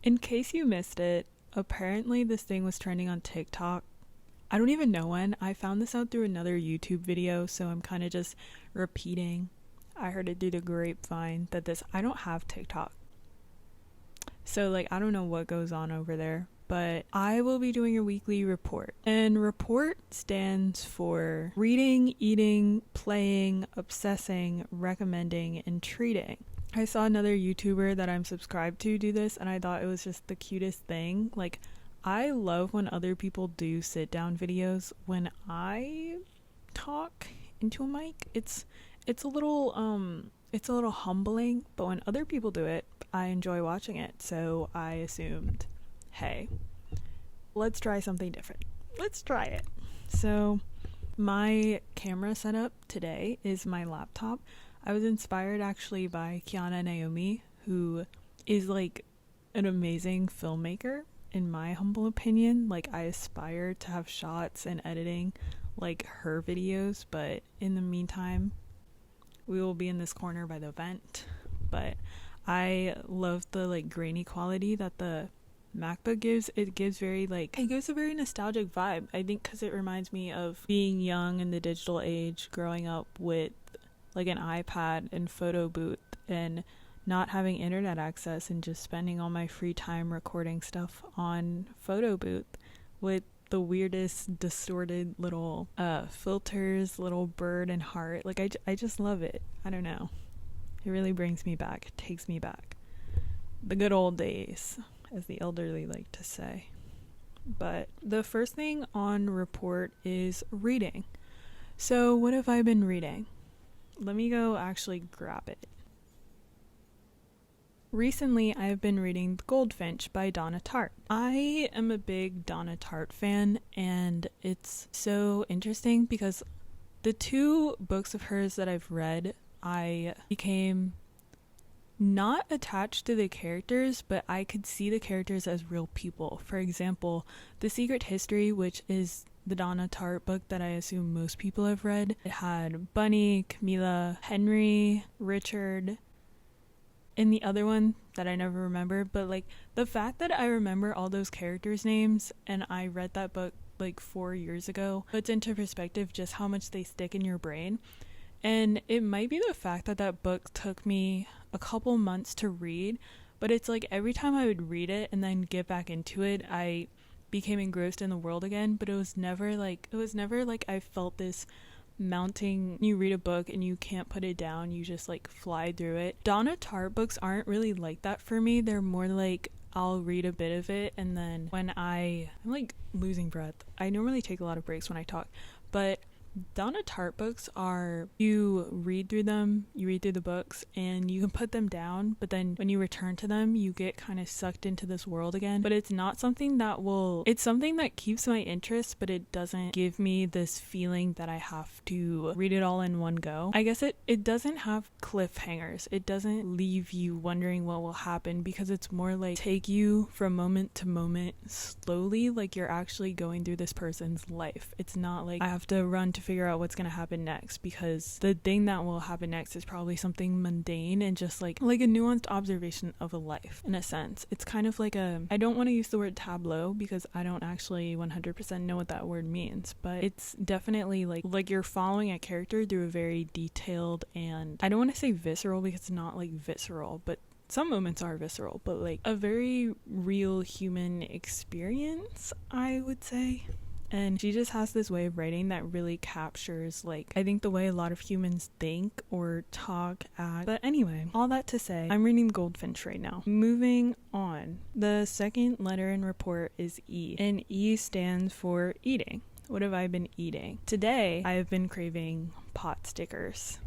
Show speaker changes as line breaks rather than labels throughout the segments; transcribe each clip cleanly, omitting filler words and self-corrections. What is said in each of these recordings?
In case you missed it, apparently this thing was trending on TikTok. I don't even know when. I found this out through another YouTube video, so I'm kind of just repeating. I heard it through the grapevine that I don't have TikTok. So I don't know what goes on over there, but I will be doing a weekly report. And report stands for reading, eating, playing, obsessing, recommending, and treating. I saw another YouTuber that I'm subscribed to do this, and I thought it was just the cutest thing. I love when other people do sit down videos. When I talk into a mic, it's a little humbling, but when other people do it, I enjoy watching it. So I assumed, hey, let's try something different. Let's try it. So my camera setup today is my laptop. I was inspired actually by Kiana Naomi, who is an amazing filmmaker in my humble opinion. I aspire to have shots and editing like her videos, but in the meantime we will be in this corner by the vent. But I love the grainy quality that the MacBook gives. It gives it gives a very nostalgic vibe, I think, because it reminds me of being young in the digital age, growing up with an iPad and photo booth and not having internet access and just spending all my free time recording stuff on photo booth with the weirdest distorted little filters, little bird and heart. I just love it. I don't know. It really brings me back. It takes me back. The good old days, as the elderly like to say. But the first thing on report is reading. So what have I been reading? Let me go actually grab it. Recently, I have been reading The Goldfinch by Donna Tartt. I am a big Donna Tartt fan, and it's so interesting because the two books of hers that I've read, I became not attached to the characters, but I could see the characters as real people. For example, The Secret History, which is the Donna Tartt book that I assume most people have read. It had Bunny, Camilla, Henry, Richard, and the other one that I never remember. But the fact that I remember all those characters' names, and I read that book 4 years ago, puts into perspective just how much they stick in your brain. And it might be the fact that that book took me a couple months to read, but it's every time I would read it and then get back into it, I became engrossed in the world again. But it was never I felt this mounting. You read a book and you can't put it down, you just fly through it. Donna Tartt books aren't really like that for me. They're more I'll read a bit of it, and then when I'm losing breath. I normally take a lot of breaks when I talk, but Donna Tartt books are, you read through them, you read through the books, and you can put them down, but then when you return to them, you get kind of sucked into this world again. But it's not something that it's something that keeps my interest, but it doesn't give me this feeling that I have to read it all in one go. I guess it doesn't have cliffhangers. It doesn't leave you wondering what will happen, because it's more take you from moment to moment slowly, you're actually going through this person's life. It's not I have to run to figure out what's going to happen next, because the thing that will happen next is probably something mundane and just a nuanced observation of a life, in a sense. It's kind of I don't want to use the word tableau because I don't actually 100% know what that word means, but it's definitely you're following a character through a very detailed, and I don't want to say visceral because it's not visceral, but some moments are visceral, but a very real human experience, I would say. And she just has this way of writing that really captures I think the way a lot of humans think or talk, act. But anyway, all that to say, I'm reading Goldfinch right now. Moving on. The second letter in report is E, and E stands for eating. What have I been eating? Today, I have been craving pot stickers.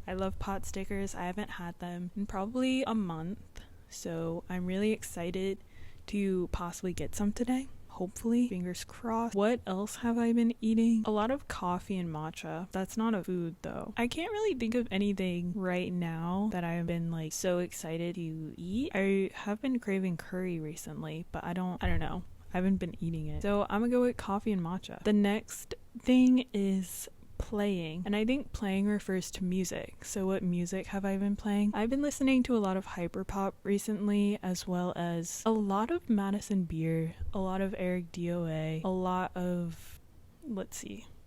I love pot stickers. I haven't had them in probably a month, so I'm really excited to possibly get some today. Hopefully, fingers crossed. What else have I been eating? A lot of coffee and matcha. That's not a food though. I can't really think of anything right now that I've been so excited to eat. I have been craving curry recently, but I don't know. I haven't been eating it. So I'm gonna go with coffee and matcha. The next thing is playing. And I think playing refers to music. So what music have I been playing? I've been listening to a lot of hyperpop recently, as well as a lot of Madison Beer, a lot of Eric DOA, a lot of,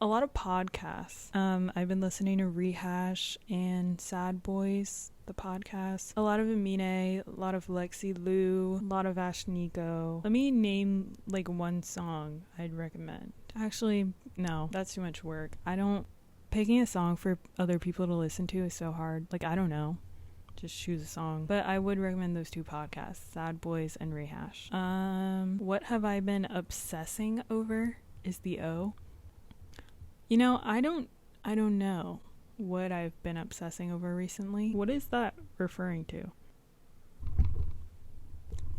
a lot of podcasts. I've been listening to Rehash and Sad Boys, the podcast. A lot of Amine, a lot of Lexi Lou, a lot of Ashnico. Let me name like one song I'd recommend. Actually, no, that's too much work. Picking a song for other people to listen to is so hard. Like, I don't know. Just choose a song. But I would recommend those two podcasts, Sad Boys and Rehash. What have I been obsessing over is the O. You know, I don't know what I've been obsessing over recently. What is that referring to?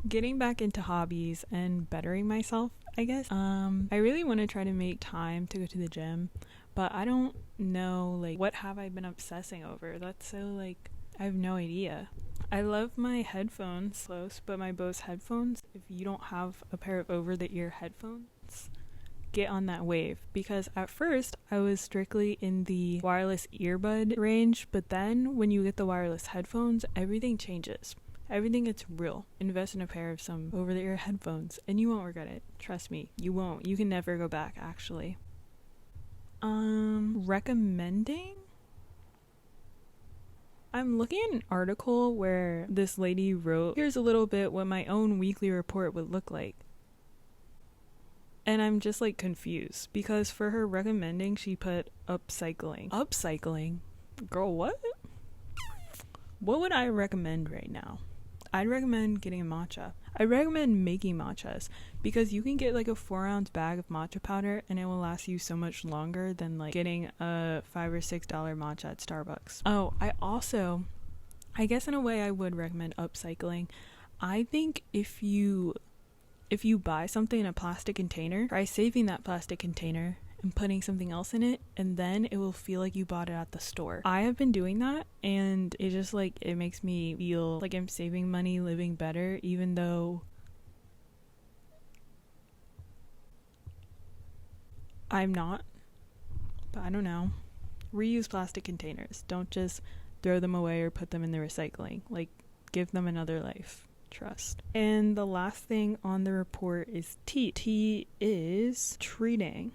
Getting back into hobbies and bettering myself, I guess. I really want to try to make time to go to the gym, but I don't know, like, what have I been obsessing over? That's so, like, I have no idea. I love my headphones, close, but my Bose headphones, if you don't have a pair of over-the-ear headphones, get on that wave, because at first I was strictly in the wireless earbud range, but then when you get the wireless headphones, everything changes. Everything gets real. Invest in a pair of some over-the-ear headphones and you won't regret it. Trust me, you won't. You can never go back, actually. Recommending? I'm looking at an article where this lady wrote, here's a little bit what my own weekly report would look like. And I'm just like confused, because for her recommending, she put upcycling. Upcycling? Girl, what? What would I recommend right now? I'd recommend getting a matcha. I recommend making matchas, because you can get like a 4-ounce bag of matcha powder and it will last you so much longer than like getting a $5 or $6 matcha at Starbucks. Oh, I guess in a way I would recommend upcycling. I think if you buy something in a plastic container, try saving that plastic container and putting something else in it, and then it will feel like you bought it at the store. I have been doing that, and it just like, it makes me feel like I'm saving money, living better, even though I'm not. But I don't know. Reuse plastic containers. Don't just throw them away or put them in the recycling. Like, give them another life. Trust. And the last thing on the report is tea. Tea is treating.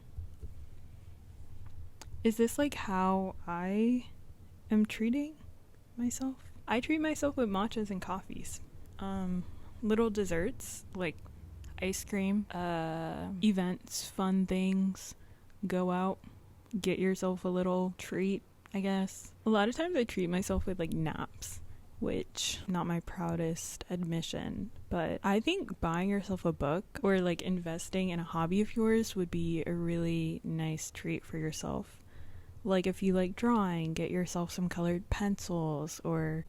Is this like how I am treating myself? I treat myself with matchas and coffees. Little desserts like ice cream, events, fun things. Go out, get yourself a little treat, I guess. A lot of times I treat myself with like naps, which not my proudest admission, but I think buying yourself a book or like investing in a hobby of yours would be a really nice treat for yourself. Like if you like drawing, get yourself some colored pencils, or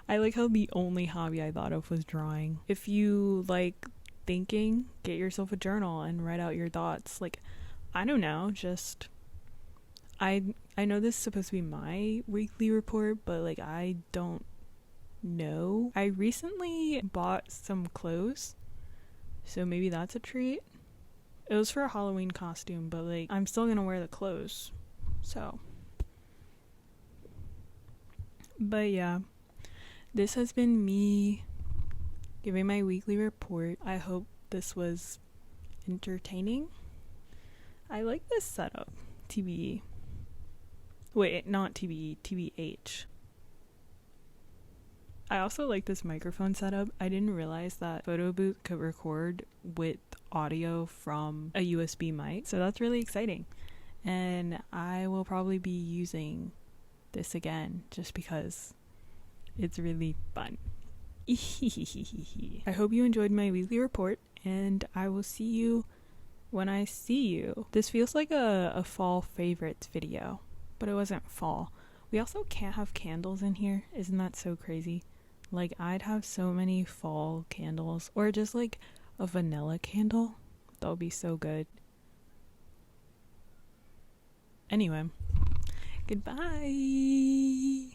I like how the only hobby I thought of was drawing. If you like thinking, get yourself a journal and write out your thoughts. Like, I don't know, just I know this is supposed to be my weekly report, but like I don't know. I recently bought some clothes, so maybe that's a treat. It was for a Halloween costume, but like I'm still gonna wear the clothes, so. But yeah, this has been me giving my weekly report. I hope this was entertaining. I like this setup, TBE. Wait, not TBE, TBH. I also like this microphone setup. I didn't realize that Photo Booth could record with audio from a USB mic, so that's really exciting. And I will probably be using this again just because it's really fun. I hope you enjoyed my weekly report, and I will see you when I see you. This feels like a fall favorites video, but it wasn't fall. We also can't have candles in here. Isn't that so crazy? Like, I'd have so many fall candles, or just like a vanilla candle. That would be so good. Anyway, goodbye.